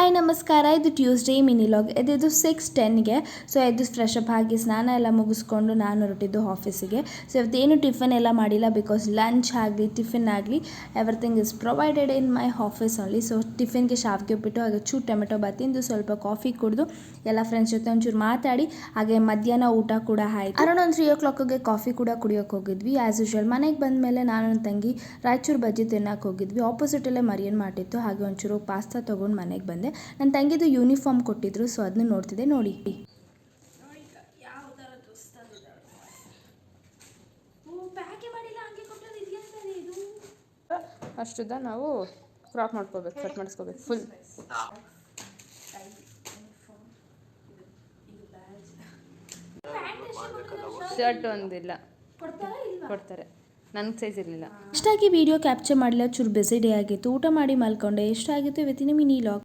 Hi ನಮಸ್ಕಾರ. ಇದು Tuesday mini log. ಇದು 6:10ಗೆ. ಸೊ ಎದ್ದು ಫ್ರೆಶ್ ಅಪ್ ಆಗಿ ಸ್ನಾನ ಎಲ್ಲ ಮುಗಿಸ್ಕೊಂಡು ನಾನು ಹೊರಟಿದ್ದು ಆಫೀಸಿಗೆ. ಸೊ ಇವತ್ತೇನು ಟಿಫನ್ ಎಲ್ಲ ಮಾಡಿಲ್ಲ, ಬಿಕಾಸ್ ಲಂಚ್ ಆಗಲಿ ಟಿಫಿನ್ ಆಗಲಿ everything is provided in my office only. So ಟಿಫಿನ್ಗೆ ಶಾವಿಗೆ ಉಪ್ಪಿಟ್ಟು ಹಾಗೆ ಚೂರು ಟೊಮೆಟೊ ಬಾತ್ ತಿಂದು ಸ್ವಲ್ಪ ಕಾಫಿ ಕುಡಿದು ಎಲ್ಲ ಫ್ರೆಂಡ್ಸ್ ಜೊತೆ ಒಂಚೂರು ಮಾತಾಡಿ ಹಾಗೆ ಮಧ್ಯಾಹ್ನ ಊಟ ಕೂಡ ಆಯಿತು. ಅರೌಂಡ್ ಒಂದು 3 o'clockಗೆ ಕಾಫಿ ಕೂಡ ಕುಡಿಯೋಕೆ ಹೋಗಿದ್ವಿ. ಆ್ಯಸ್ ಯೂಶುವಲ್ ಮನೆಗೆ ಬಂದ ಮೇಲೆ ನಾನು ನನ್ನ ತಂಗಿ ರಾಯಚೂರು ಬಜ್ಜಿ ತಿನ್ನೋಕೆ ಹೋಗಿದ್ವಿ. ಆಪೋಸಿಟಲ್ಲೇ ಮರಿಯನ್ ಮಾಡಿತ್ತು. ಹಾಗೆ ಒಂಚೂರು ಪಾಸ್ತಾ ತೊಗೊಂಡು ಮನೆಗೆ ಬಂದೆ. ನನ್ನ ತಂಗಿದು ಯೂನಿಫಾರ್ಮ್ ಕೊಟ್ಟಿದ್ರು, ಸೊ ಅದನ್ನ ನೋಡ್ತಿದ್ದೆ. ನೋಡಿ ಅಷ್ಟುದ ನಾವು ಕ್ರಾಪ್ ಮಾಡ್ಕೋಬೇಕು, ಕಟ್ ಮಾಡಿಸ್ಕೋಬೇಕು ಫುಲ್. ಶರ್ಟ್ ಒಂದಿಲ್ಲ ಕೊಡ್ತಾರೆ, ನನಗೆ ಸೈಜ್ ಇರಲಿಲ್ಲ. ಅಷ್ಟಾಗಿ ವಿಡಿಯೋ ಕ್ಯಾಪ್ಚರ್ ಮಾಡಲಿಲ್ಲ, ಚೂರು ಬಿಸಿ ಡೇ ಆಗಿತ್ತು. ಊಟ ಮಾಡಿ ಮಲ್ಕೊಂಡೆ. ಎಷ್ಟಾಗಿತ್ತು ಇವತ್ತಿನ ಮಿನಿ ಲಾಗ್.